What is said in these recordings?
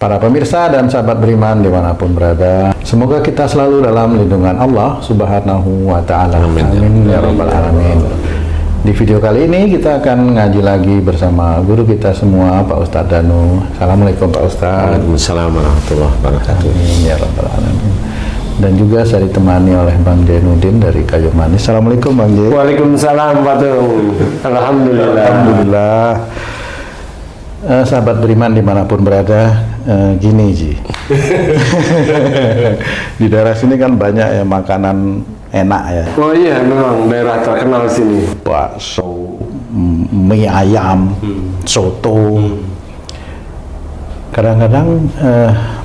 Para pemirsa dan sahabat beriman dimanapun berada, semoga kita selalu dalam lindungan Allah Subhanahu wa Ta'ala. Amin ya Rabbal Alamin. Di video kali ini kita akan ngaji lagi bersama guru kita semua, Pak Ustadz Danu. Assalamualaikum Pak Ustadz. Waalaikumsalam warahmatullahi wabarakatuh. Amin ya Rabbal Alamin. Dan juga saya ditemani oleh Bang Jainuddin dari Kayu Manis. Assalamualaikum Bang Jain. Waalaikumsalam Pak Tung. Alhamdulillah. Alhamdulillah. Sahabat beriman dimanapun berada, gini Ji. Di daerah sini kan banyak ya makanan enak ya. Oh iya, memang daerah terkenal sini. Bakso, mie ayam, soto. Kadang-kadang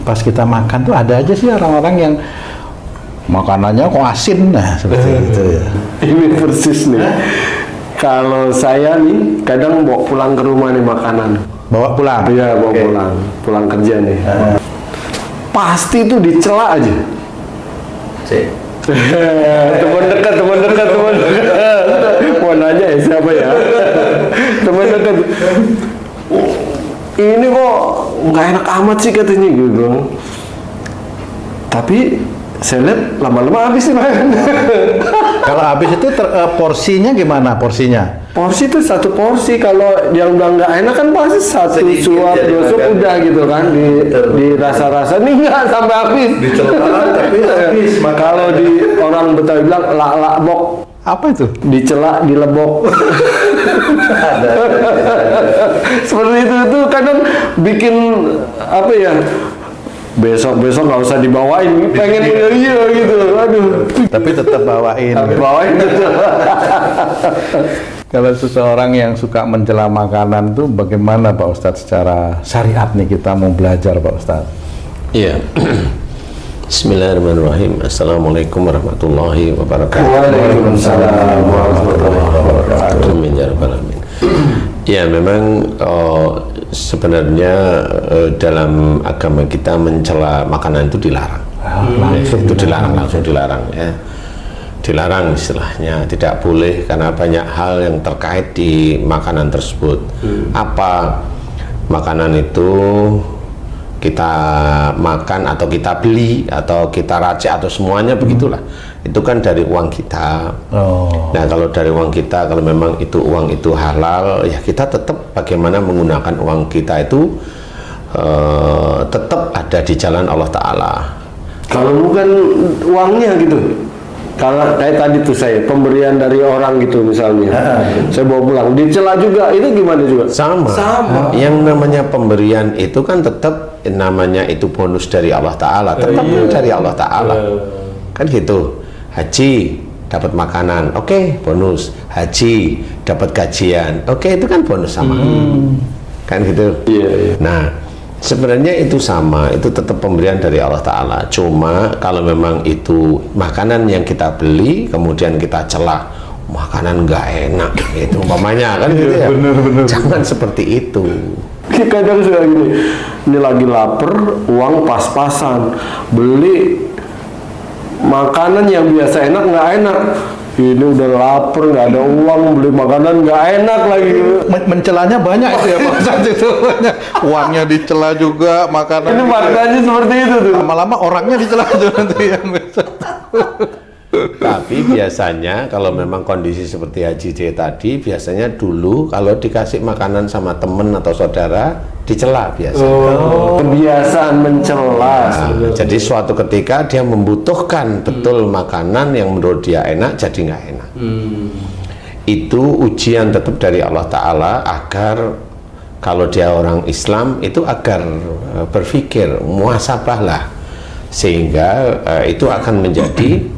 pas kita makan tuh ada aja sih orang-orang yang makanannya kok asin, nah seperti itu ya. Ini persis nih. Kalau saya nih kadang bawa pulang ke rumah nih makanan. Bawa pulang? Iya, bawa pulang kerja nih. Pasti itu dicela aja. teman dekat. Mau nanya ya siapa ya? Teman dekat. Ini kok nggak enak amat sih katanya gitu. Tapi saya lihat lama-lama habis nih. Kalau habis itu porsinya gimana porsinya? Porsi itu satu porsi, kalau yang udah nggak enak kan pasti satu suap, dua suap udah gitu kan, di rasa-rasa nih nggak sampai habis. Dicela tapi habis. Kalau di orang Betawi bilang lak-bok. Apa itu? Dicela, dilebok. Seperti itu kadang bikin apa ya? Besok nggak usah dibawain, pengen iya gitu, aduh. Tapi tetap bawain. Bawain betul. Kalau seseorang yang suka mencela makanan tuh bagaimana Pak Ustadz secara syariat nih kita mau belajar Pak Ustadz? Iya. Bismillahirrahmanirrahim. Assalamualaikum warahmatullahi wabarakatuh. Waalaikumsalam warahmatullahi wabarakatuh. Amin ya rabbal alamin. Ya memang sebenarnya dalam agama kita mencela makanan itu dilarang. Langsung dilarang ya. Dilarang istilahnya, tidak boleh karena banyak hal yang terkait di makanan tersebut. Apa makanan itu kita makan atau kita beli atau kita racik atau semuanya begitulah, itu kan dari uang kita. Nah kalau dari uang kita, kalau memang itu uang itu halal, ya kita tetap bagaimana menggunakan uang kita itu tetap ada di jalan Allah Ta'ala. Kalau bukan uangnya gitu, kalau kayak tadi tuh saya pemberian dari orang gitu misalnya, saya bawa pulang dicela juga, itu gimana juga? Sama. Yang namanya pemberian itu kan tetap namanya itu bonus dari Allah Ta'ala, tetap dari Allah Ta'ala. Kan gitu. Haji dapat makanan, oke, bonus. Haji dapat gajian, oke, itu kan bonus sama. Kan gitu. Nah, sebenarnya itu sama, itu tetap pemberian dari Allah Ta'ala. Cuma kalau memang itu makanan yang kita beli kemudian kita celah, makanan nggak enak itu umpamanya kan gitu ya. Bener. Jangan seperti itu. Kadang sudah gini, ini lagi lapar, uang pas-pasan, beli makanan yang biasa enak nggak enak. Ini udah lapar, nggak ada uang, beli makanan nggak enak lagi. Mencelanya banyak itu ya Pak Ustadz itu. Uangnya dicela juga, makanan. Ini maknanya seperti itu tuh. Lama-lama orangnya dicela juga nanti yang Tapi biasanya kalau memang kondisi seperti Haji J tadi, biasanya dulu kalau dikasih makanan sama temen atau saudara dicela biasanya. Kebiasaan mencela. Jadi suatu ketika dia membutuhkan betul makanan yang menurut dia enak, jadi nggak enak. Itu ujian tetap dari Allah Ta'ala agar kalau dia orang Islam itu agar berpikir muhasabahlah, sehingga itu akan menjadi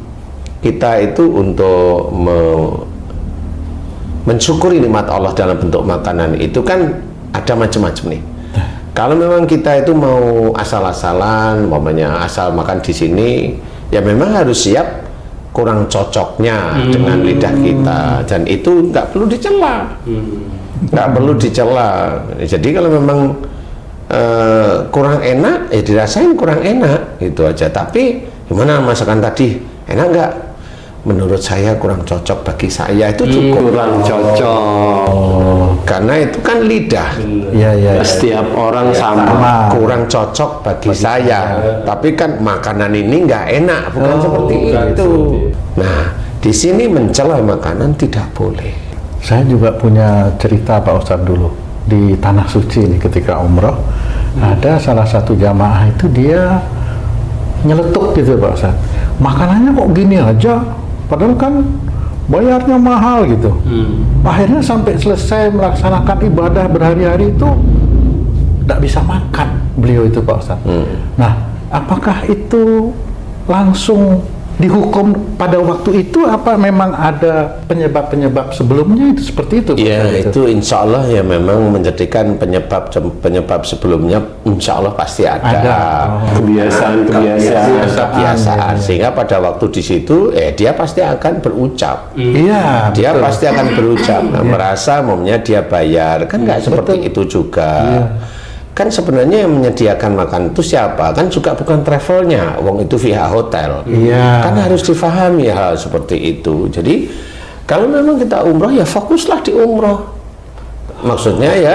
kita itu untuk mensyukuri nikmat Allah dalam bentuk makanan itu kan ada macam-macam nih. Kalau memang kita itu mau asal-asalan, umpamanya asal makan di sini, ya memang harus siap kurang cocoknya dengan lidah kita, dan itu nggak perlu dicela, nggak perlu dicela. Jadi kalau memang kurang enak, ya dirasain kurang enak, itu aja. Tapi gimana masakan tadi, enak nggak? menurut saya kurang cocok bagi saya, itu cukup. Kurang cocok. Karena itu kan lidah. Iya, iya. Setiap orang sama. Kurang cocok bagi saya, tapi kan makanan ini nggak enak, bukan seperti itu. Nah, di sini mencela makanan tidak boleh. Saya juga punya cerita Pak Ustadz dulu di Tanah Suci ini ketika umroh. Ada salah satu jamaah itu dia nyeletuk gitu Pak Ustadz. Makanannya kok gini aja, padahal kan bayarnya mahal gitu. Akhirnya sampai selesai melaksanakan ibadah berhari-hari itu tidak bisa makan beliau itu Pak Ustadz. Nah, apakah itu langsung dihukum pada waktu itu, apa memang ada penyebab-penyebab sebelumnya itu seperti itu? Ya, itu insya Allah ya memang menjadikan penyebab sebelumnya insya Allah pasti ada. Kebiasaan. Sehingga pada waktu di situ dia pasti akan berucap. Iya, Dia betul. pasti akan berucap. Nah, merasa maunya dia bayar, kan nggak seperti itu juga. Kan sebenarnya yang menyediakan makan itu siapa? Kan juga bukan travelnya, wong itu via hotel. Iya. Kan harus difahami hal seperti itu. Jadi kalau memang kita umroh ya fokuslah di umroh. Maksudnya ya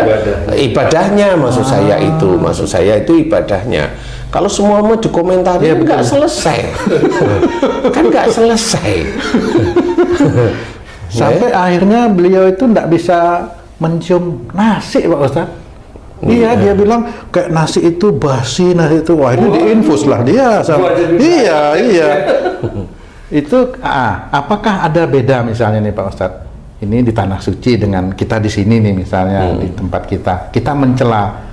ibadahnya, maksud saya itu ibadahnya. Kalau semua mau dikomentari nggak selesai. Kan nggak selesai. Sampai akhirnya beliau itu tidak bisa mencium nasi Pak Ustadz. Iya, dia bilang kayak nasi itu basi, nasi itu wah ini diinfus lah dia. Iya. Itu apakah ada beda misalnya nih Pak Ustadz? Ini di Tanah Suci dengan kita di sini nih misalnya di tempat kita mencela.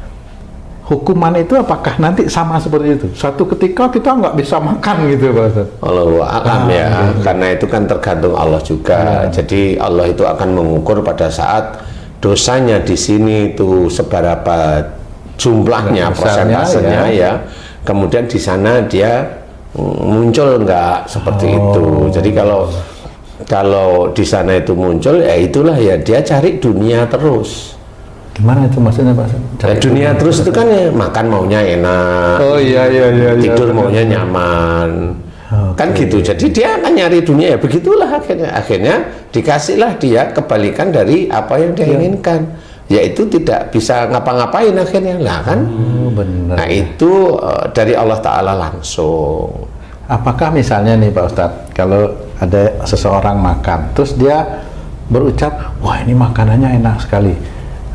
Hukuman itu apakah nanti sama seperti itu? Suatu ketika kita nggak bisa makan gitu Pak Ustadz. Allahu a'lam ya, karena itu kan tergantung Allah juga. Jadi Allah itu akan mengukur pada saat dosanya di sini itu seberapa jumlahnya, persentasenya ya. Kemudian di sana dia muncul enggak seperti itu. Jadi kalau di sana itu muncul ya itulah ya dia cari dunia terus. Gimana itu maksudnya Pak? Dunia terus itu kan ya makan maunya enak. Oh iya. Tidur maunya nyaman. Kan gitu, jadi dia akan nyari dunia ya begitulah akhirnya dikasihlah dia kebalikan dari apa yang dia inginkan, yaitu tidak bisa ngapa-ngapain akhirnya lah kan. Benar. Nah itu dari Allah Ta'ala langsung. Apakah misalnya nih Pak Ustadz, kalau ada seseorang makan terus dia berucap wah ini makanannya enak sekali,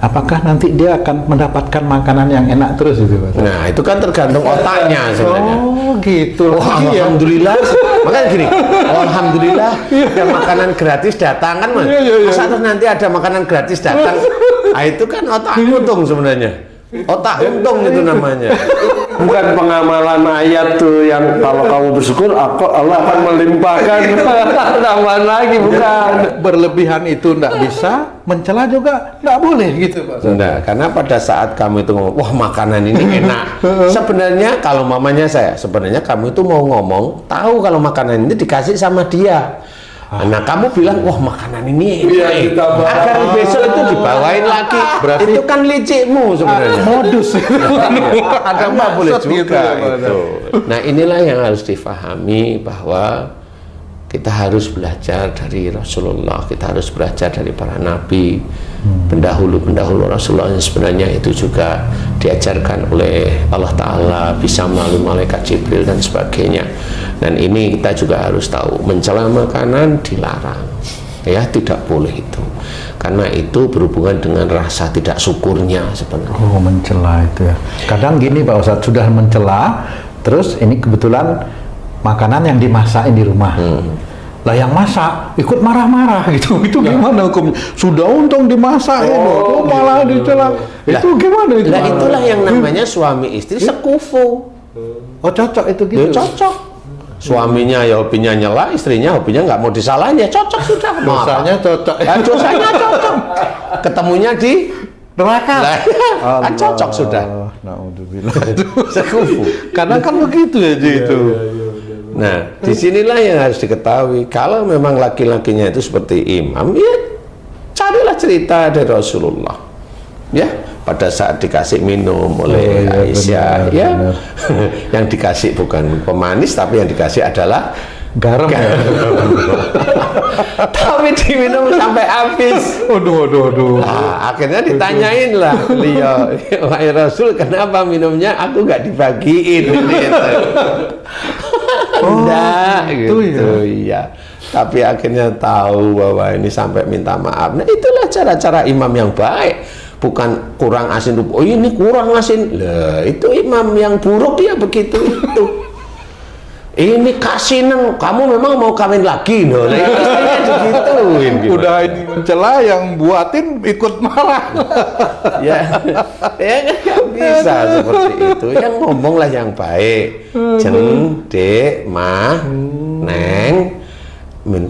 apakah nanti dia akan mendapatkan makanan yang enak terus itu Pak? Nah itu kan tergantung otaknya sebenarnya. Oh gitu. Alhamdulillah. Makanya gini, alhamdulillah ada makanan gratis datang kan Mas. Masa terus nanti ada makanan gratis datang. Nah itu kan otak untung sebenarnya. Otak untung itu namanya. Bukan pengamalan ayat tuh yang kalau kamu bersyukur Allah akan melimpahkan tambahan lagi, bukan. Berlebihan itu enggak bisa, mencela juga enggak boleh gitu Pak. Enggak, karena pada saat kamu itu ngomong, wah makanan ini enak. Sebenarnya kalau mamanya sebenarnya kamu itu mau ngomong, tahu kalau makanan ini dikasih sama dia. Nah kamu bilang, wah makanan ini enak. Agar besok itu dibawain lagi. Berarti itu kan licikmu sebenarnya. Modus. Ada nggak boleh maksud juga gitu, itu. Nah inilah yang harus difahami, bahwa kita harus belajar dari Rasulullah, kita harus belajar dari para nabi, pendahulu Rasulullah yang sebenarnya itu juga diajarkan oleh Allah Ta'ala, bisa melalui malaikat Jibril dan sebagainya. Dan ini kita juga harus tahu, mencela makanan dilarang, ya tidak boleh itu, karena itu berhubungan dengan rasa tidak syukurnya sebenarnya. Oh mencela itu ya. Kadang gini Pak Ustadz, sudah mencela, terus ini kebetulan makanan yang dimasakin di rumah. Lah yang masak ikut marah-marah gitu. Itu gimana hukumnya? Sudah untung dimasakin, malah dicela. Itu gimana itu? Nah itulah yang namanya suami istri sekufu. Oh cocok itu gitu. Ya cocok. Suaminya ya hobinya nyela, istrinya hobinya nggak mau disalahin, ya cocok sudah. Dosanya cocok. Ya, dosanya cocok. Ketemunya di neraka. Kan cocok sudah. Naudzubillah. Sekufu. Karena kan begitu ya itu. Nah, disinilah yang harus diketahui. Kalau memang laki-lakinya itu seperti imam, ya carilah cerita dari Rasulullah. Ya, pada saat dikasih minum oleh Aisyah, benar, ya, benar. yang dikasih bukan pemanis, tapi yang dikasih adalah Garam ya? Tapi diminum sampai habis. Waduh. Nah, akhirnya ditanyain lah beliau, wahai Rasul, kenapa minumnya aku nggak dibagiin? Gitu. Enggak, itu gitu ya. Tapi akhirnya tahu bahwa ini sampai minta maaf. Nah, itulah cara-cara imam yang baik. Bukan kurang asin, oh ini kurang asin. Lah, itu imam yang buruk dia begitu itu. Ini kasinan, kamu memang mau kawin lagi, no? Nah, istrinya digituin. Udah ini mencela, yang buatin ikut marah. Ya nggak bisa seperti itu. Yang ngomonglah yang baik. Jeng, dek, mah, neng,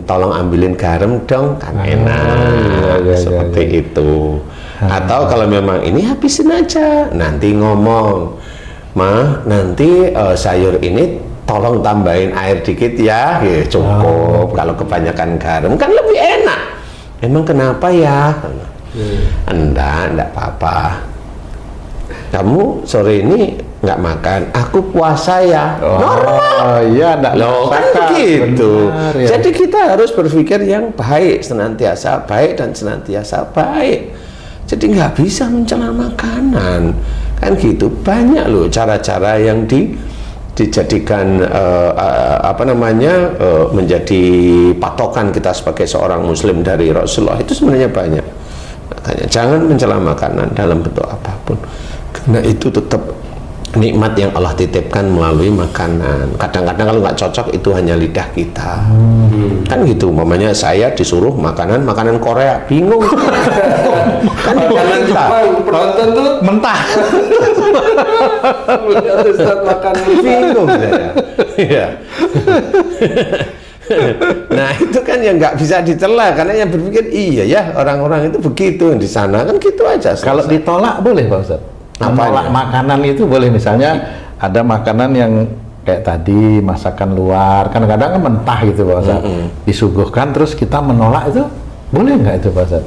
tolong ambilin garam dong, kan enak. Seperti itu. Atau kalau memang ini habisin aja, nanti ngomong, mah, nanti sayur ini tolong tambahin air dikit ya, cukup. Kalau kebanyakan garam kan lebih enak. Emang kenapa ya? Enggak apa-apa. Kamu sore ini nggak makan, aku puasa ya. Normal. Iya, Loh, kan begitu. Ya. Jadi kita harus berpikir yang baik, senantiasa baik dan senantiasa baik. Jadi nggak bisa mencela makanan, kan gitu. Banyak loh cara-cara yang dijadikan menjadi patokan kita sebagai seorang muslim dari Rasulullah. Itu sebenarnya banyak. Makanya jangan mencela makanan dalam bentuk apapun, karena itu tetap nikmat yang Allah titipkan melalui makanan. Kadang-kadang kalau nggak cocok itu hanya lidah kita. Kan gitu. Umpamanya saya disuruh makanan Korea, bingung. Kan makanan Jepang, penonton tuh mentah. Ustaz makan bingung saya. Iya. Nah, itu kan yang nggak bisa dicela, karena yang berpikir iya ya, orang-orang itu begitu, di sana kan gitu aja. Kalau ditolak boleh Pak Ustaz? Menolak makanan itu boleh, misalnya ada makanan yang kayak tadi masakan luar, kadang-kadang kan mentah gitu Pak Ustaz, disuguhkan terus kita menolak, itu boleh nggak itu Pak Ustaz?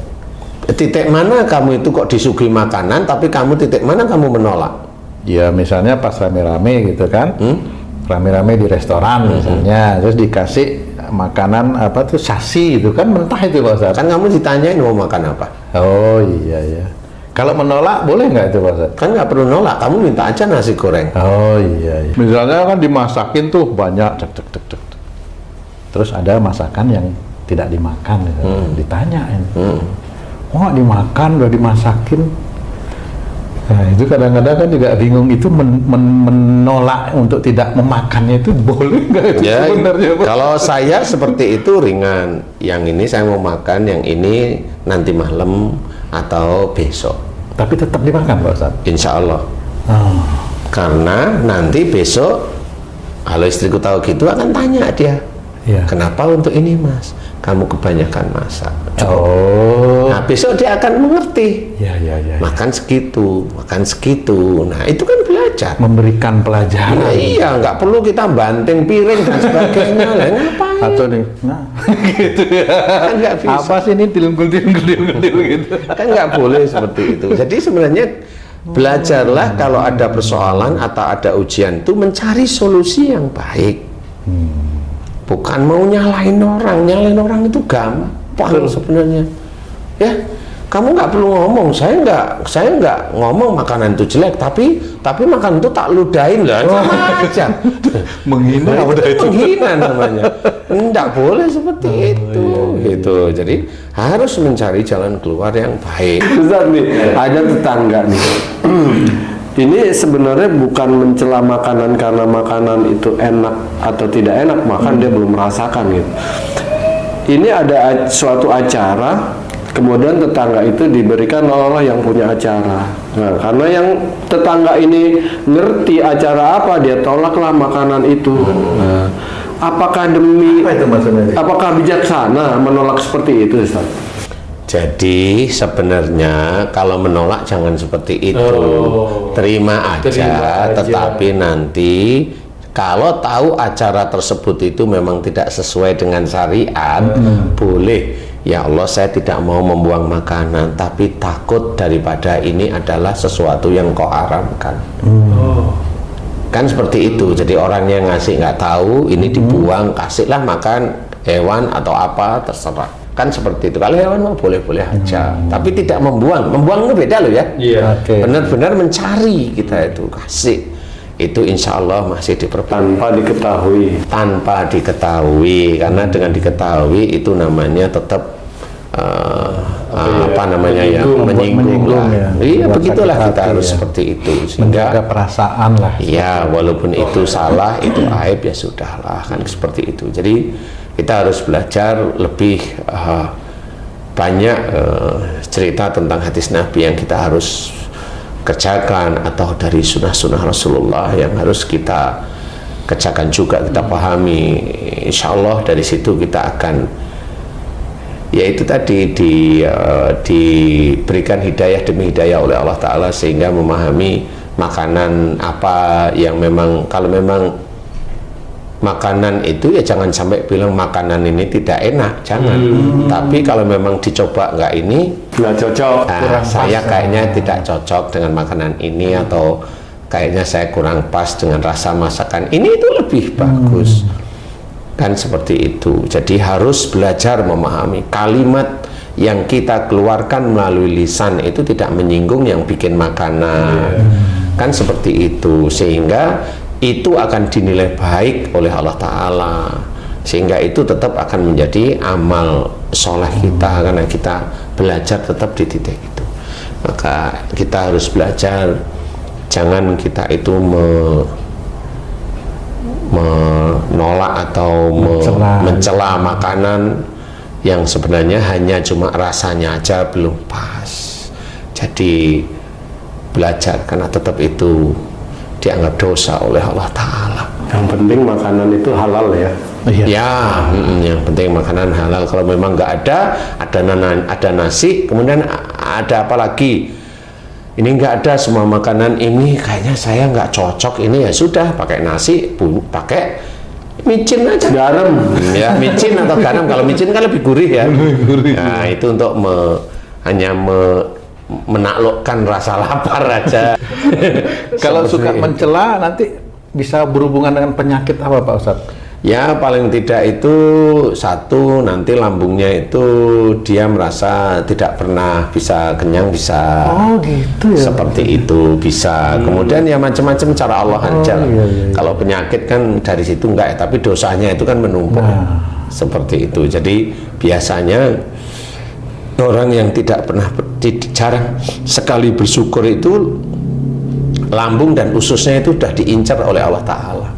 Titik mana kamu itu kok disuguhi makanan, tapi kamu titik mana kamu menolak? Ya misalnya pas rame-rame gitu kan, rame-rame di restoran misalnya, terus dikasih makanan apa tuh sasi itu kan mentah itu Pak Ustaz. Kan kamu ditanyain mau makan apa? Oh iya. Kalau menolak boleh nggak itu Pak Ustaz? Kan nggak perlu nolak, kamu minta aja nasi goreng. Oh iya. Misalnya kan dimasakin tuh banyak, cek. Terus ada masakan yang tidak dimakan, gitu. Ditanyain. Oh dimakan, udah dimasakin. Nah itu kadang-kadang kan juga bingung, itu menolak untuk tidak memakannya itu boleh nggak itu ya, sebenarnya Pak? Kalau saya seperti itu ringan. Yang ini saya mau makan, yang ini nanti malam atau besok. Tapi tetap dimakan Pak Ustaz? Insya Allah. Karena nanti besok kalau istriku tahu gitu akan tanya dia, kenapa untuk ini Mas? Kamu kebanyakan masak. Nah besok dia akan mengerti. Makan segitu. Nah itu kan belajar. Memberikan pelajaran. Nah, iya, nggak perlu kita banting piring dan sebagainya. Lah ngapain? Atau nih, gitu ya. Kan nggak bisa. Apa sih ini tilungkul gitu? Kan nggak boleh seperti itu. Jadi sebenarnya belajarlah kalau ada persoalan atau ada ujian itu mencari solusi yang baik. Bukan mau nyalain orang itu gampang sebenarnya. Ya, kamu nggak perlu ngomong. Saya nggak ngomong makanan itu jelek, tapi makanan itu tak ludahin lah, sama aja. Menghina, nah, itu menghina namanya. Nggak boleh seperti itu, gitu. Jadi harus mencari jalan keluar yang baik. Ustaz nih, ada tetangga nih. Ini sebenarnya bukan mencela makanan karena makanan itu enak atau tidak enak, makan dia belum merasakan gitu. Ini ada suatu acara, kemudian tetangga itu diberikan oleh yang punya acara. Nah, karena yang tetangga ini ngerti acara apa, dia tolaklah makanan itu. Nah, apakah apakah bijaksana menolak seperti itu, Ustaz? Jadi sebenarnya kalau menolak jangan seperti itu, terima aja. Tetapi nanti kalau tahu acara tersebut itu memang tidak sesuai dengan syariat, boleh, ya Allah saya tidak mau membuang makanan, tapi takut daripada ini adalah sesuatu yang kau haramkan. Kan seperti itu. Jadi orang yang ngasih nggak tahu, ini dibuang, kasihlah makan hewan atau apa, terserah. Kan seperti itu. Kalau hewan mau boleh-boleh aja, tapi tidak membuang. Membuang itu beda loh ya. Iya. Oke. Benar-benar mencari kita itu kasih. Itu insya Allah masih diperpanjang tanpa diketahui, karena dengan diketahui itu namanya tetap apa namanya ya, menyinggung lah. ya. Iya, Buat begitulah sakit kita hati harus ya. seperti itu, Menjaga sehingga perasaan lah. ya walaupun itu salah, itu aib, ya sudahlah, kan seperti itu. Jadi kita harus belajar lebih banyak cerita tentang hadis Nabi yang kita harus kerjakan, atau dari sunnah-sunnah Rasulullah yang harus kita kerjakan juga, kita pahami. Insya Allah dari situ kita akan, yaitu tadi diberikan hidayah demi hidayah oleh Allah Ta'ala, sehingga memahami makanan apa yang memang, kalau memang makanan itu ya jangan sampai bilang makanan ini tidak enak, jangan. Tapi kalau memang dicoba nggak ini, nggak cocok, nah, saya kayaknya tidak cocok dengan makanan ini, atau kayaknya saya kurang pas dengan rasa masakan ini, itu lebih bagus. Kan seperti itu. Jadi harus belajar memahami kalimat yang kita keluarkan melalui lisan itu tidak menyinggung yang bikin makanan. Kan seperti itu, sehingga itu akan dinilai baik oleh Allah Ta'ala, sehingga itu tetap akan menjadi amal soleh kita, karena kita belajar tetap di titik itu. Maka kita harus belajar, jangan kita itu menolak atau mencela makanan yang sebenarnya hanya cuma rasanya aja belum pas. Jadi belajar, karena tetap itu dianggap dosa oleh Allah Ta'ala. Yang penting makanan itu halal ya. Ya, yang penting makanan halal. Kalau memang nggak ada nasi, kemudian ada apa lagi? Ini nggak ada, semua makanan ini kayaknya saya nggak cocok, ini ya sudah, pakai nasi, pakai micin aja. Garam. Ya, micin atau garam. Kalau micin kan lebih gurih ya. Nah, itu untuk hanya menaklukkan rasa lapar aja. Kalau suka mencela nanti bisa berhubungan dengan penyakit apa Pak Ustadz? Ya paling tidak itu satu, nanti lambungnya itu dia merasa tidak pernah bisa kenyang, bisa gitu ya. seperti itu bisa. Kemudian ya macam-macam cara Allah aja. Iya. Kalau penyakit kan dari situ enggak ya, tapi dosanya itu kan menumpuk. Seperti itu. Jadi biasanya orang yang tidak pernah, jarang sekali bersyukur itu, lambung dan ususnya itu sudah diincar oleh Allah Ta'ala.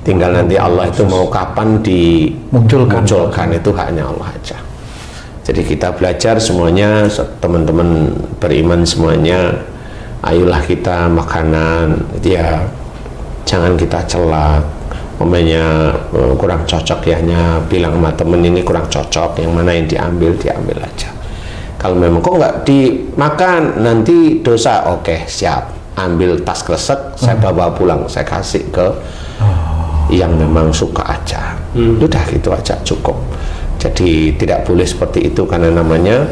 Tinggal nanti Allah itu mau kapan dimunculkan, itu haknya Allah aja. Jadi kita belajar semuanya, teman-teman beriman semuanya, ayolah kita makanan, ya jangan kita celak. Umpamanya kurang cocok ya, hanya bilang sama temen ini kurang cocok, yang mana yang diambil aja. Kalau memang kok nggak dimakan nanti dosa, oke siap, ambil tas kresek, saya bawa pulang, saya kasih ke yang memang suka aja. Udah gitu aja cukup. Jadi tidak boleh seperti itu, karena namanya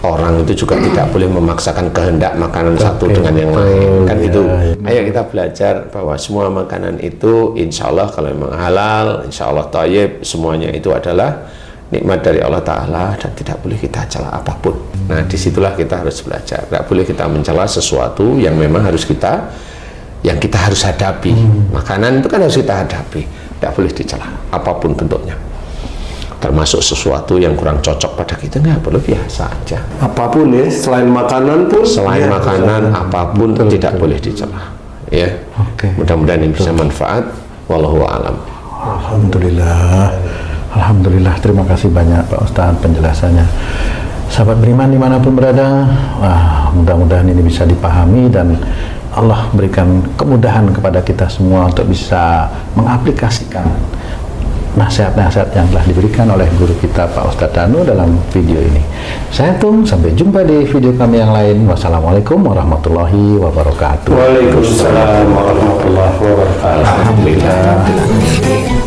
orang itu juga tidak boleh memaksakan kehendak makanan satu dengan yang lain, kan itu. Ayo kita belajar bahwa semua makanan itu insya Allah kalau memang halal, insya Allah thayyib, semuanya itu adalah nikmat dari Allah Ta'ala, dan tidak boleh kita cela apapun. Nah disitulah kita harus belajar, tidak boleh kita mencela sesuatu yang memang harus kita harus hadapi. Makanan itu kan harus kita hadapi, tidak boleh dicela apapun bentuknya, termasuk sesuatu yang kurang cocok pada kita, nggak perlu, biasa aja. Apapun ya, selain makanan pun. Selain makanan, apapun tidak boleh dicela. Ya, mudah-mudahan ini bisa manfaat. Wallahu a'lam. Alhamdulillah, terima kasih banyak Pak Ustadz penjelasannya. Sahabat beriman dimanapun berada, mudah-mudahan ini bisa dipahami dan Allah berikan kemudahan kepada kita semua untuk bisa mengaplikasikan nasihat-nasihat yang telah diberikan oleh guru kita Pak Ustadz Danu dalam video ini. Saya Tung, sampai jumpa di video kami yang lain. Wassalamualaikum warahmatullahi wabarakatuh. Waalaikumsalam warahmatullahi wabarakatuh. Alhamdulillah.